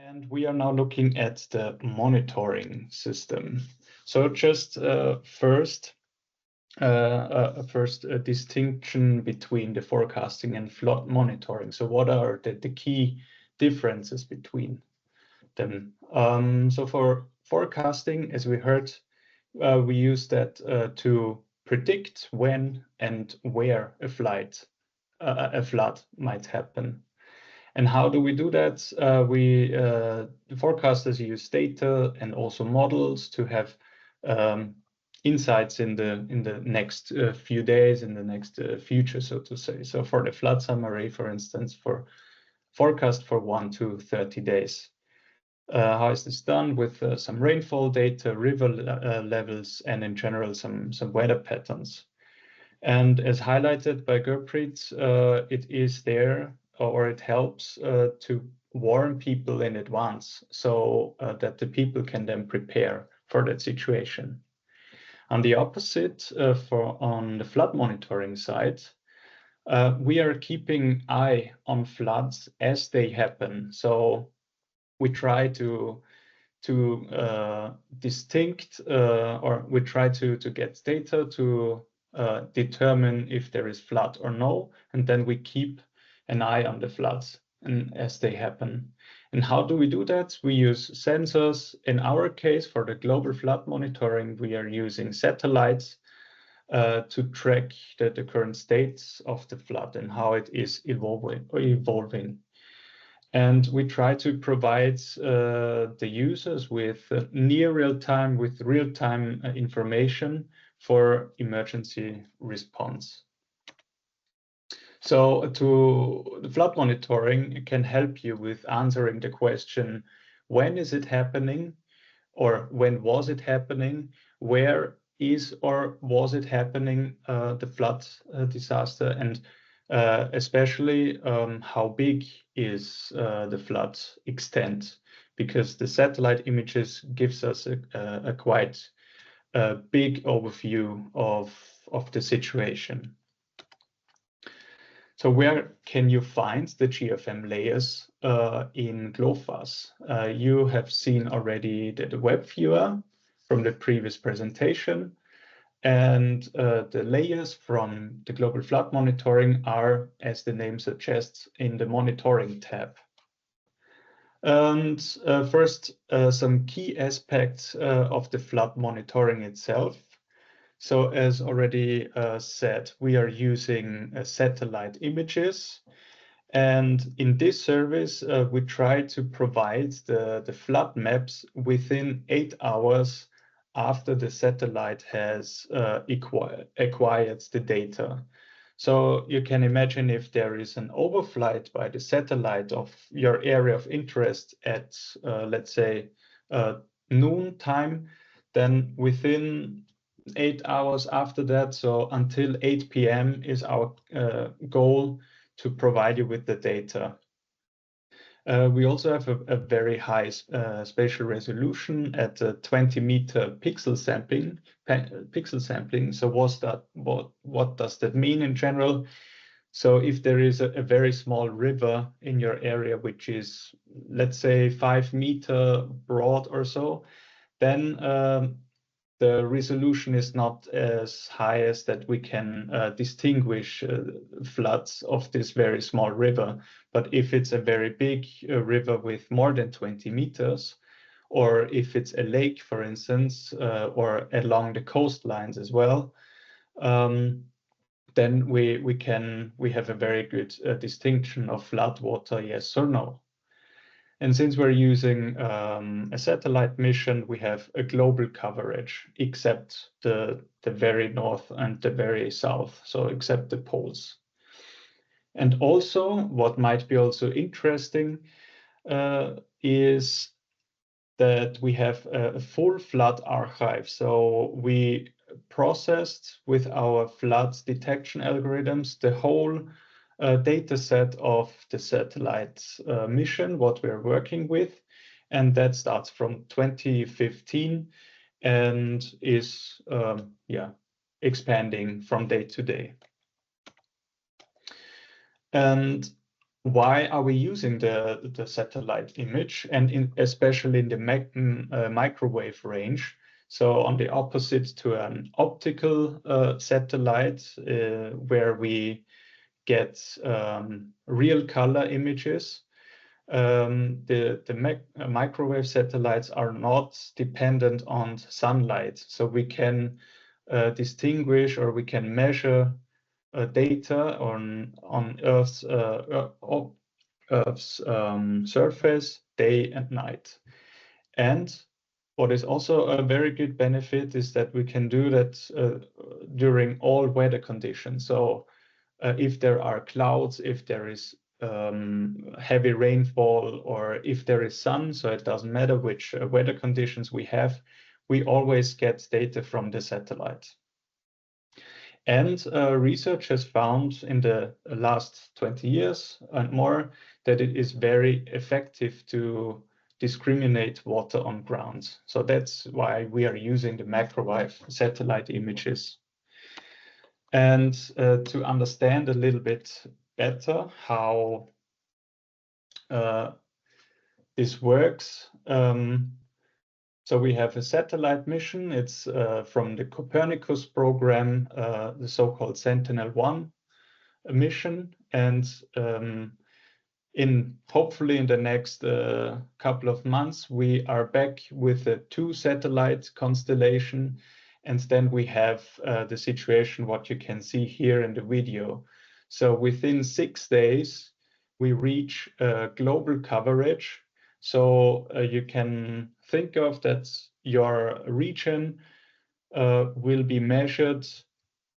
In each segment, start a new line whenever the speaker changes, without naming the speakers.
And we are now looking at the monitoring system. So just first, a distinction between the forecasting and flood monitoring. So what are the key differences between them? So for forecasting, as we heard, we use that to predict when and where a flood might happen. And how do we do that? The forecasters use data and also models to have insights in the next few days, in the next future, so to say. So for the flood summary, for instance, for forecast for 1 to 30 days. How is this done? With some rainfall data, river levels, and in general some weather patterns. And as highlighted by Gurpreet, it is there, or it helps to warn people in advance so that the people can then prepare for that situation. On the opposite, on the flood monitoring side, we are keeping eye on floods as they happen. So we try to we try to get data to determine if there is flood or no, and then we keep an eye on the floods and as they happen. And how do we do that? We use sensors. In our case, for the global flood monitoring, we are using satellites to track the current states of the flood and how it is evolving. And we try to provide the users with near real-time, with real-time information for emergency response. So the flood monitoring can help you with answering the question, when is it happening, or when was it happening, where is or was it happening, the flood disaster, and especially how big is the flood extent, because the satellite images gives us a quite big overview of the situation. So where can you find the GFM layers in GloFAS? You have seen already the web viewer from the previous presentation, and the layers from the global flood monitoring are, as the name suggests, in the monitoring tab. And first, some key aspects of the flood monitoring itself. So as already said, we are using satellite images. And in this service, we try to provide the flood maps within 8 hours after the satellite has acquired the data. So you can imagine if there is an overflight by the satellite of your area of interest at, let's say, noon time, then within 8 hours after that, so until 8 p.m. is our goal to provide you with the data. We also have a very high spatial resolution at 20-meter pixel sampling. So what does that mean in general? So if there is a very small river in your area, which is, let's say, 5 meter broad or so, then the resolution is not as high as that we can distinguish floods of this very small river. But if it's a very big river with more than 20 meters, or if it's a lake, for instance, or along the coastlines as well, then we have a very good distinction of flood water, yes or no. And since we're using a satellite mission, we have a global coverage, except the very north and the very south, so except the poles. And also, what might be also interesting is that we have a full flood archive. So we processed with our flood detection algorithms the whole data set of the satellite mission, what we're working with. And that starts from 2015 and is expanding from day to day. And why are we using the satellite image, and especially in the microwave range? So on the opposite to an optical satellite, where we get real color images, the microwave satellites are not dependent on sunlight. So we can distinguish, or we can measure data on Earth's surface day and night. And what is also a very good benefit is that we can do that during all weather conditions. So if there are clouds, if there is heavy rainfall, or if there is sun, so it doesn't matter which weather conditions we have, we always get data from the satellite. And research has found in the last 20 years and more that it is very effective to discriminate water on ground. So that's why we are using the microwave satellite images. And to understand a little bit better how this works, so we have a satellite mission. It's from the Copernicus program, the so-called Sentinel-1 mission. And hopefully in the next couple of months, we are back with a 2-satellite constellation. And then we have the situation, what you can see here in the video. So within 6 days, we reach global coverage. So you can think of that your region will be measured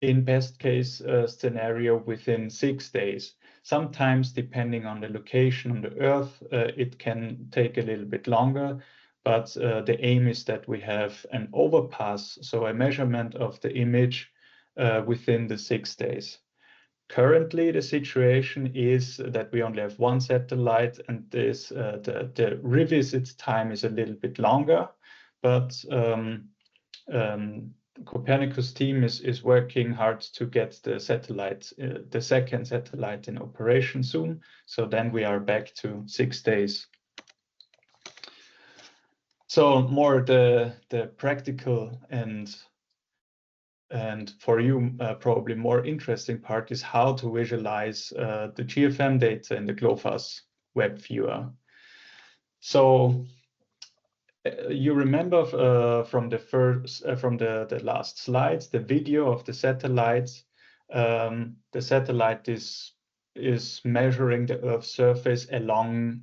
in best case scenario within 6 days. Sometimes, depending on the location on the Earth, it can take a little bit longer, but the aim is that we have an overpass, so a measurement of the image within the 6 days. Currently, the situation is that we only have 1 satellite, and this the revisit time is a little bit longer, but Copernicus team is working hard to get the satellite, the 2nd satellite, in operation soon. So then we are back to 6 days. So more the practical and for you probably more interesting part is how to visualize the GFM data in the GLOFASS web viewer. So you remember from the last slides, the video of the satellites. The satellite is measuring the Earth's surface along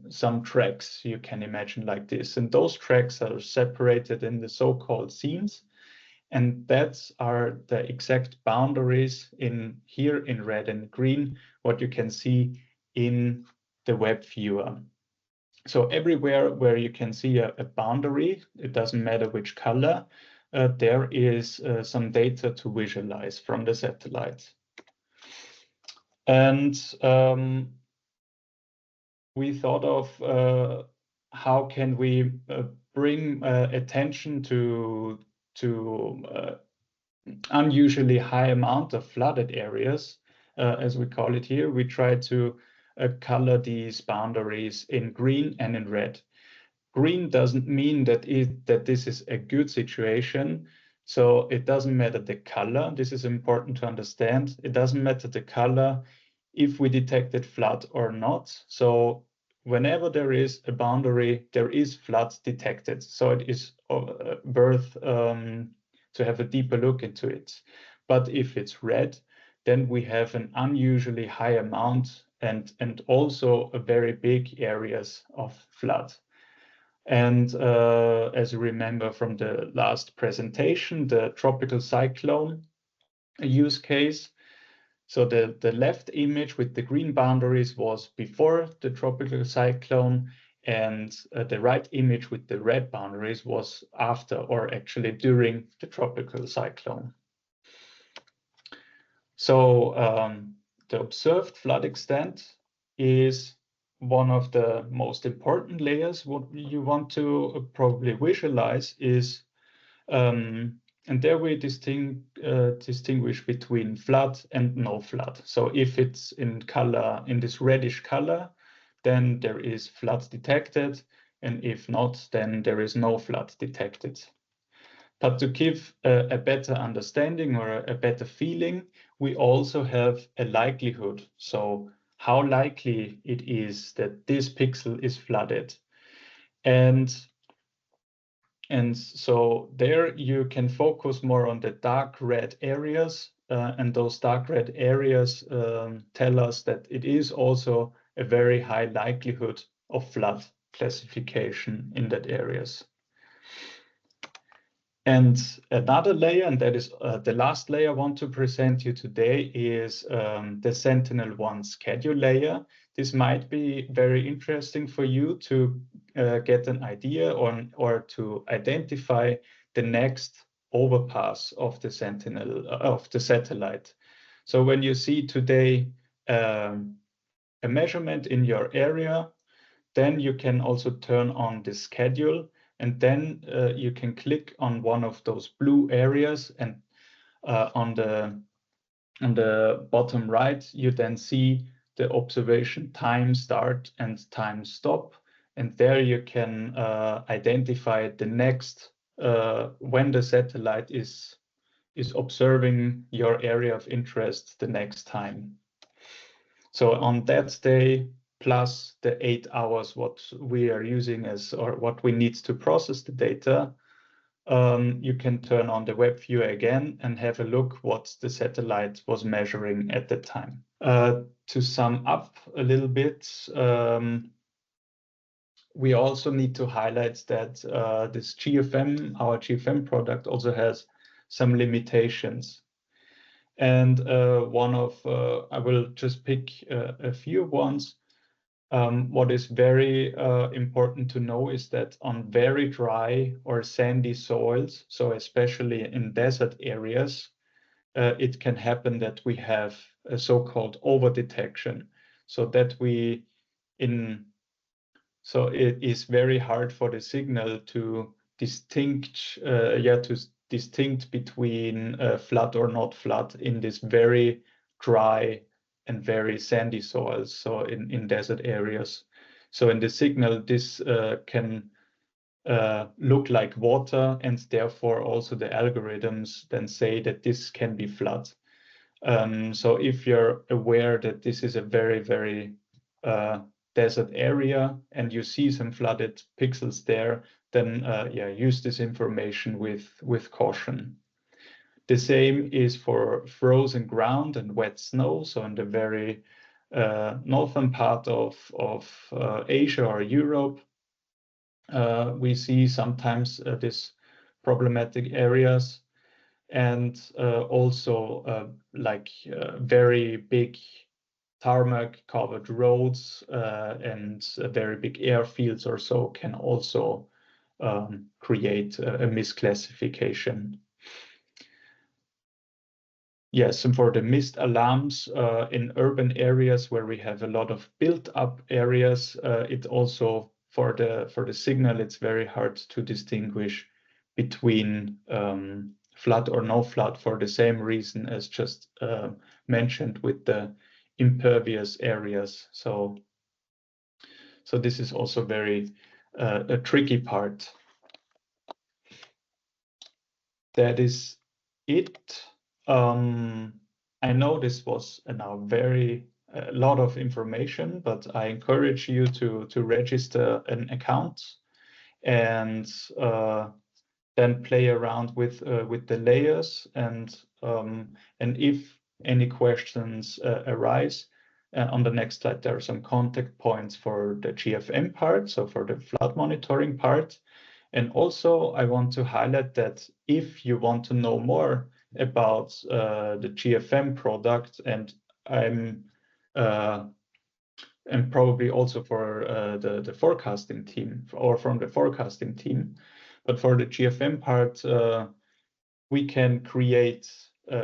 some tracks, you can imagine, like this. And those tracks are separated in the so-called scenes. And that are the exact boundaries here in red and green, what you can see in the web viewer. So everywhere where you can see a boundary, it doesn't matter which color, there is some data to visualize from the satellite. And we thought of how can we bring attention to unusually high amount of flooded areas, as we call it here. We try to color these boundaries in green and in red. Green doesn't mean that this is a good situation. So it doesn't matter the color. This is important to understand. It doesn't matter the color if we detected flood or not. So whenever there is a boundary, there is flood detected. So it is worth to have a deeper look into it. But if it's red, then we have an unusually high amount and also a very big areas of flood. And as you remember from the last presentation, the tropical cyclone use case. So the left image with the green boundaries was before the tropical cyclone, and the right image with the red boundaries was after, or actually during, the tropical cyclone. So the observed flood extent is one of the most important layers. What you want to probably visualize is And there we distinguish between flood and no flood. So if it's in color, in this reddish color, then there is flood detected. And if not, then there is no flood detected. But to give a better understanding or a better feeling, we also have a likelihood. So how likely it is that this pixel is flooded. And so there you can focus more on the dark red areas, and those dark red areas tell us that it is also a very high likelihood of flood classification in that areas. And another layer, and that is the last layer I want to present you today, is the Sentinel-1 schedule layer. This might be very interesting for you to get an idea on or to identify the next overpass of the Sentinel of the satellite. So when you see today a measurement in your area, then you can also turn on the schedule, and then you can click on one of those blue areas, and on the bottom right, you then see the observation time start and time stop. And there you can identify the next, when the satellite is observing your area of interest the next time. So on that day, plus the 8 hours what we are using as, or what we need to process the data, you can turn on the web viewer again and have a look what the satellite was measuring at the time. To sum up a little bit, we also need to highlight that this GFM, our GFM product, also has some limitations. And I will just pick a few ones. What is very important to know is that on very dry or sandy soils, so especially in desert areas, it can happen that we have a so-called over-detection. So it is very hard for the signal to distinct between flood or not flood in this very dry and very sandy soils, so in desert areas. So in the signal, this can look like water, and therefore also the algorithms then say that this can be flood. So if you're aware that this is a very, very desert area and you see some flooded pixels there, then use this information with caution. The same is for frozen ground and wet snow. So in the very northern part of Asia or Europe, we see sometimes these problematic areas, and also very big tarmac covered roads and very big airfields or so can also create a misclassification. Yes, and for the mist alarms in urban areas where we have a lot of built up areas, it also for the signal, it's very hard to distinguish between flood or no flood for the same reason as just mentioned with the impervious areas. So this is also very a tricky part. That is it. I know this was now a lot of information, but I encourage you to register an account and then play around with the layers, and if any questions arise, on the next slide there are some contact points for the GFM part, so for the flood monitoring part. And also I want to highlight that if you want to know more about the GFM product, and probably also for the forecasting team or from the forecasting team, but for the GFM part, we can create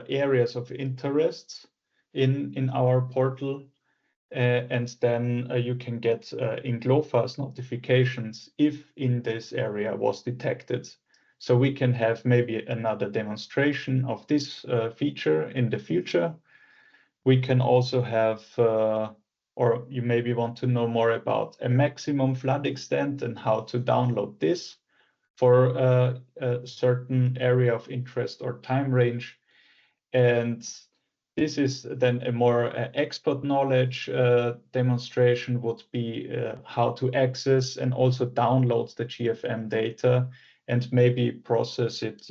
areas of interest in our portal, and then you can get in GloFast notifications if in this area was detected So we can have maybe another demonstration of this feature in the future. We can also have, or you maybe want to know more about a maximum flood extent and how to download this for a certain area of interest or time range. And this is then a more expert knowledge demonstration would be how to access and also download the GFM data and maybe process it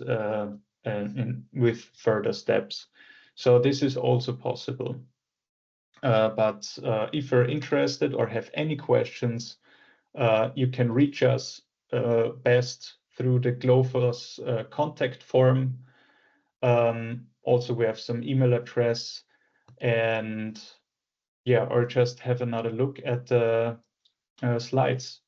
with further steps. So this is also possible. But if you're interested or have any questions, you can reach us best through the GLOFOS contact form. Also, we have some email address, and yeah, or just have another look at the slides.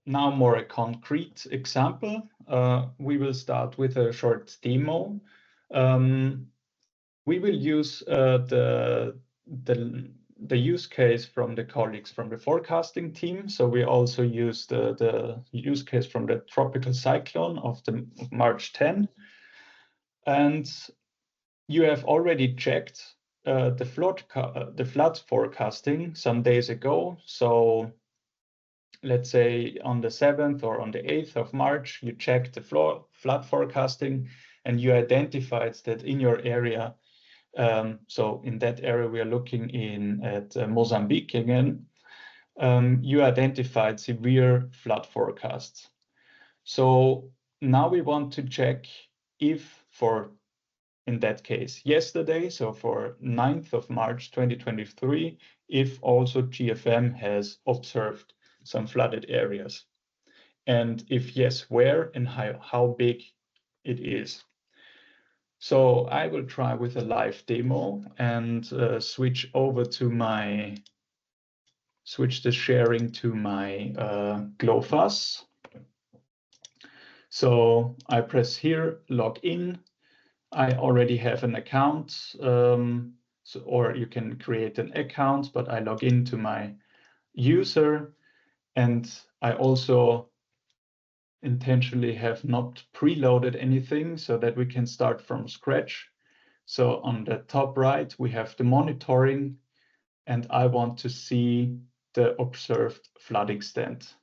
Now, more a concrete example. We will start with a short demo. We will use the use case from the colleagues from the forecasting team. So we also use the use case from the tropical cyclone of March 10. And you have already checked the flood forecasting some days ago. So let's say on the 7th or on the 8th of March, you checked the flood forecasting and you identified that in your area, so in that area we are looking at Mozambique again, you identified severe flood forecasts. So now we want to check if for, in that case, yesterday, so for 9th of March 2023, if also GFM has observed some flooded areas. And if yes, where and how big it is. So I will try with a live demo and switch the sharing to my GLOFOS. So I press here, log in. I already have an account, or you can create an account, but I log into my user, and I also intentionally have not preloaded anything so that we can start from scratch. So on the top right, we have the monitoring, and I want to see the observed flood extent.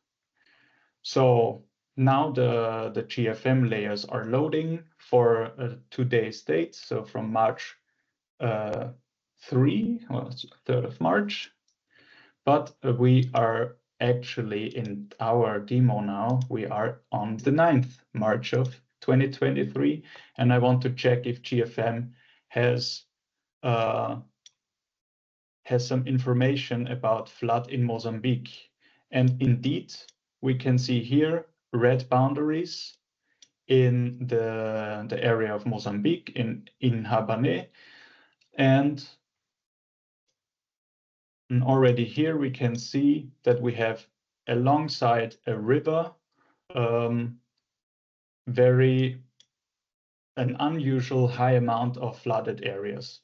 So now the GFM layers are loading for today's date, so from March 3, or 3rd of March. But we are actually in our demo now, we are on the 9th March of 2023, and I want to check if GFM has some information about flood in Mozambique. And indeed, we can see here red boundaries in the area of Mozambique in Habané. And already here we can see that we have alongside a river an unusual high amount of flooded areas.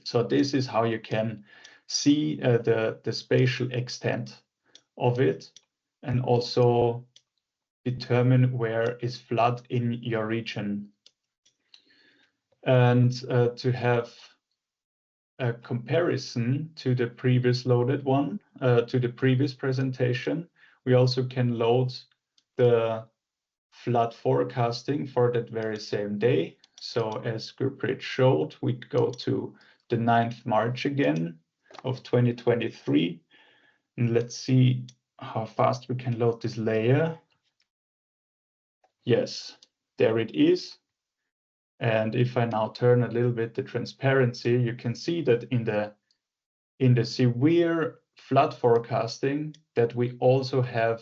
So this is how you can see the spatial extent of it and also determine where is flood in your region. And to have a comparison to the previous loaded one, to the previous presentation, we also can load the flood forecasting for that very same day. So as Gurpreet showed, we go to the 9th March again of 2023. And let's see how fast we can load this layer. Yes, there it is. And if I now turn a little bit the transparency, you can see that in the severe flood forecasting that we also have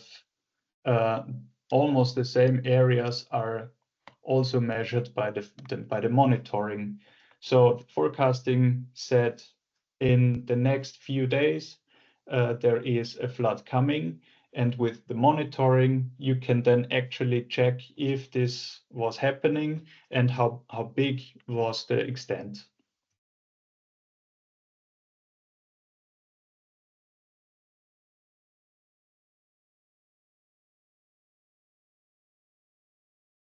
almost the same areas are also measured by the monitoring. So forecasting said in the next few days there is a flood coming, and with the monitoring you can then actually check if this was happening and how big was the extent.